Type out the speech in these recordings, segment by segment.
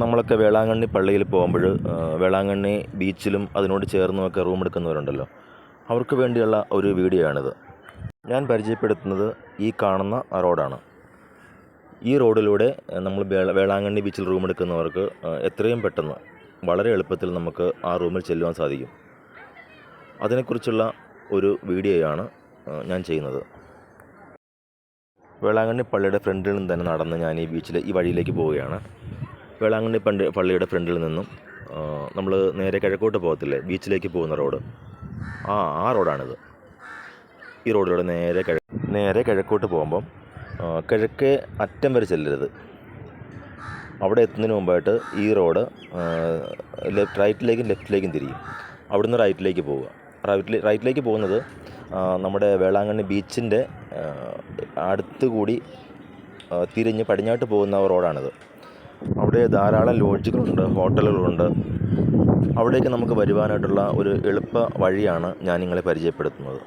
നമ്മളൊക്കെ വേളാങ്കണ്ണി പള്ളിയിൽ പോകുമ്പോൾ വേളാങ്കണ്ണി ബീച്ചിലും അതിനോട് ചേർന്നുമൊക്കെ റൂം എടുക്കുന്നവരുണ്ടല്ലോ, അവർക്ക് വേണ്ടിയുള്ള ഒരു വീഡിയോ ആണിത്. ഞാൻ പരിചയപ്പെടുത്തുന്നത് ഈ കാണുന്ന റോഡാണ്. ഈ റോഡിലൂടെ നമ്മൾ വേളാങ്കണ്ണി ബീച്ചിൽ റൂം എടുക്കുന്നവർക്ക് എത്രയും പെട്ടെന്ന് വളരെ എളുപ്പത്തിൽ നമുക്ക് ആ റൂമിൽ ചെല്ലുവാൻ സാധിക്കും. അതിനെക്കുറിച്ചുള്ള ഒരു വീഡിയോയാണ് ഞാൻ ചെയ്യുന്നത്. വേളാങ്കണ്ണി പള്ളിയുടെ ഫ്രണ്ടിൽ നിന്ന് തന്നെ നടന്ന് ഞാൻ ഈ വഴിയിലേക്ക് പോവുകയാണ്. വേളാങ്കണ്ണി പള്ളിയുടെ ഫ്രണ്ടിൽ നിന്നും നമ്മൾ നേരെ കിഴക്കോട്ട് പോകത്തില്ലേ, ബീച്ചിലേക്ക് പോകുന്ന റോഡ്, ആ റോഡാണിത്. ഈ റോഡിലൂടെ നേരെ കിഴക്കോട്ട് പോകുമ്പം കിഴക്കേ അറ്റം വരെ ചെല്ലരുത്. അവിടെ എത്തുന്നതിന് മുമ്പായിട്ട് ഈ റോഡ് റൈറ്റിലേക്കും ലെഫ്റ്റിലേക്കും തിരിയും. അവിടുന്ന് റൈറ്റിലേക്ക് പോവുക. റൈറ്റിലേക്ക് പോകുന്നത് നമ്മുടെ വേളാങ്കണ്ണി ബീച്ചിൻ്റെ അടുത്തുകൂടി തിരിഞ്ഞ് പടിഞ്ഞാട്ട് പോകുന്ന റോഡാണിത്. അവിടെ ധാരാളം ലോഡ്ജുകളുണ്ട്, ഹോട്ടലുകളുണ്ട്. അവിടേക്ക് നമുക്ക് വരുവാനായിട്ടുള്ള ഒരു എളുപ്പ വഴിയാണ് ഞാൻ നിങ്ങളെ പരിചയപ്പെടുത്തുന്നത്.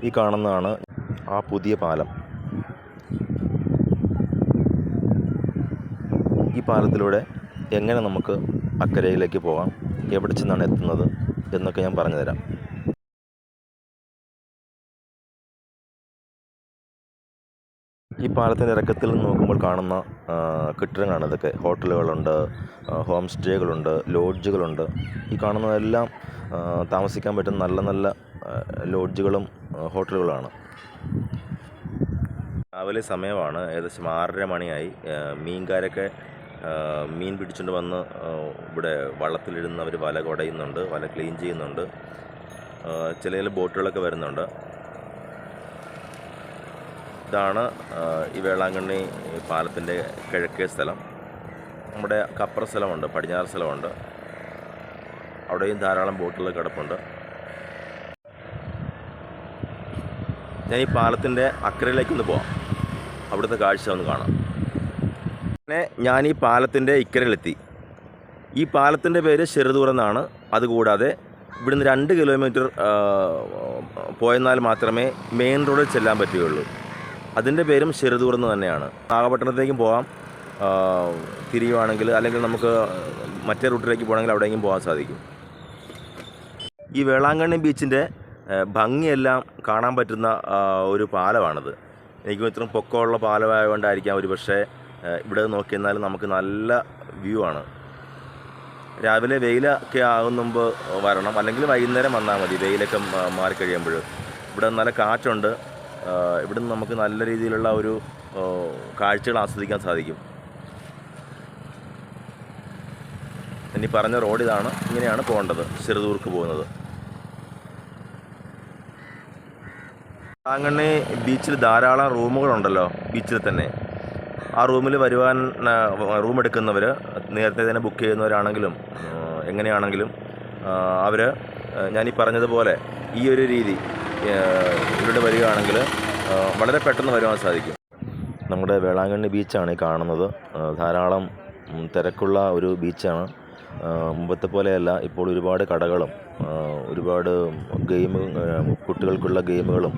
ഈ കാണുന്നതാണ് ആ പുതിയ പാലം. ഈ പാലത്തിലൂടെ എങ്ങനെ നമുക്ക് അക്കരയിലേക്ക് പോകാം, എവിടെ ചെന്നാണ് എത്തുന്നത് എന്നൊക്കെ ഞാൻ പറഞ്ഞു തരാം. ഈ പാലത്തിൻ്റെ ഇറക്കത്തിൽ നിന്ന് നോക്കുമ്പോൾ കാണുന്ന കെട്ടിടങ്ങളാണ് ഇതൊക്കെ. ഹോട്ടലുകളുണ്ട്, ഹോം സ്റ്റേകളുണ്ട്, ലോഡ്ജുകളുണ്ട്. ഈ കാണുന്നതെല്ലാം താമസിക്കാൻ പറ്റുന്ന നല്ല നല്ല ലോഡ്ജുകളും ഹോട്ടലുകളാണ്. രാവിലെ സമയമാണ്, ഏകദേശം 6:30 മണിയായി. മീൻകാരൊക്കെ മീൻ പിടിച്ചുകൊണ്ട് വന്ന് ഇവിടെ വള്ളത്തിലിടുന്നവർ വല കുടയുന്നുണ്ട്, വല ക്ലീൻ ചെയ്യുന്നുണ്ട്. ചില ബോട്ടുകളൊക്കെ വരുന്നുണ്ട്. ഇതാണ് ഈ വേളാങ്കണ്ണി പാലത്തിൻ്റെ കിഴക്കേ സ്ഥലം. നമ്മുടെ കപ്പറ സ്ഥലമുണ്ട്, പടിഞ്ഞാറ് സ്ഥലമുണ്ട്. അവിടെയും ധാരാളം ബോട്ടുകൾ കിടപ്പുണ്ട്. ഞാൻ ഈ പാലത്തിൻ്റെ അക്കരയിലേക്കൊന്ന് പോവാം, അവിടുത്തെ കാഴ്ച ഒന്ന് കാണാം. പിന്നെ ഞാൻ ഈ പാലത്തിൻ്റെ ഇക്കരയിലെത്തി. ഈ പാലത്തിൻ്റെ പേര് ചെറുതൂർ എന്നാണ്. അതുകൂടാതെ ഇവിടുന്ന് 2 കിലോമീറ്റർ പോയെന്നാൽ മാത്രമേ മെയിൻ റോഡിൽ ചെല്ലാൻ പറ്റുകയുള്ളൂ. അതിൻ്റെ പേരും ചെറുതൂർ എന്ന് തന്നെയാണ്. നാഗപട്ടണത്തേക്കും പോകാം തിരിയുവാണെങ്കിൽ, അല്ലെങ്കിൽ നമുക്ക് മറ്റേ റൂട്ടിലേക്ക് പോകണമെങ്കിൽ അവിടേക്കും പോകാൻ സാധിക്കും. ഈ വേളാങ്കണ്ണി ബീച്ചിൻ്റെ ഭംഗിയെല്ലാം കാണാൻ പറ്റുന്ന ഒരു പാലമാണിത്. എനിക്ക് ഇത്രയും പൊക്കമുള്ള പാലമായതുകൊണ്ടായിരിക്കാം ഒരു പക്ഷേ ഇവിടെ നോക്കിയെന്നാൽ നമുക്ക് നല്ല വ്യൂ ആണ്. രാവിലെ വെയിലൊക്കെ ആകുന്ന മുമ്പ് വരണം, അല്ലെങ്കിൽ വൈകുന്നേരം വന്നാൽ മതി. വെയിലൊക്കെ മാറിക്കഴിയുമ്പോൾ ഇവിടെ നല്ല കാറ്റുണ്ട്. ഇവിടെ നിന്ന് നമുക്ക് നല്ല രീതിയിലുള്ള ഒരു കാഴ്ചകൾ ആസ്വദിക്കാൻ സാധിക്കും. ഇനി പറഞ്ഞ റോഡ് ഇതാണ്. ഇങ്ങനെയാണ് പോകേണ്ടത്, ചെറുതൂർക്ക് പോകുന്നത്. വേളാങ്കണ്ണി ബീച്ചിൽ ധാരാളം റൂമുകളുണ്ടല്ലോ, ബീച്ചിൽ തന്നെ. ആ റൂമിൽ വരുവാൻ റൂം എടുക്കുന്നവർ നേരത്തെ തന്നെ ബുക്ക് ചെയ്യുന്നവരാണെങ്കിലും എങ്ങനെയാണെങ്കിലും അവർ ഞാനീ പറഞ്ഞതുപോലെ ഈ ഒരു രീതി ഇവിടെ വരികയാണെങ്കിൽ വളരെ പെട്ടെന്ന് വരുവാൻ സാധിക്കും. നമ്മുടെ വേളാങ്കണ്ണി ബീച്ചാണ് ഈ കാണുന്നത്. ധാരാളം തിരക്കുള്ള ഒരു ബീച്ചാണ്. മുമ്പത്തെ പോലെയല്ല, ഇപ്പോൾ ഒരുപാട് കടകളും ഒരുപാട് കുട്ടികൾക്കുള്ള ഗെയിമുകളും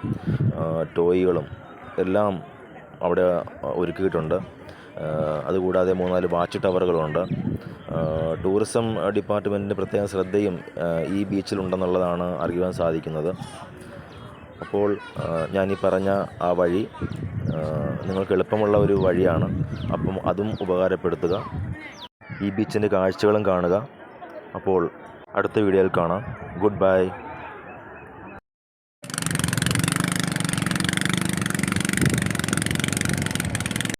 ടോയ്കളും എല്ലാം അവിടെ ഒരുക്കിയിട്ടുണ്ട്. അതുകൂടാതെ 3-4 വാച്ച് ടവറുകളുണ്ട്. ടൂറിസം ഡിപ്പാർട്ട്മെൻറ്റിൻ്റെ പ്രത്യേക ശ്രദ്ധയും ഈ ബീച്ചിലുണ്ടെന്നുള്ളതാണ് അറിയുവാൻ സാധിക്കുന്നത്. അപ്പോൾ ഞാനീ പറഞ്ഞ ആ വഴി നിങ്ങൾക്ക് എളുപ്പമുള്ള ഒരു വഴിയാണ്. അപ്പം അതും ഉപകാരപ്പെടുത്തുക. ഈ ബീച്ചിൻ്റെ കാഴ്ചകളും കാണുക. അപ്പോൾ അടുത്ത വീഡിയോയിൽ കാണാം. Good bye.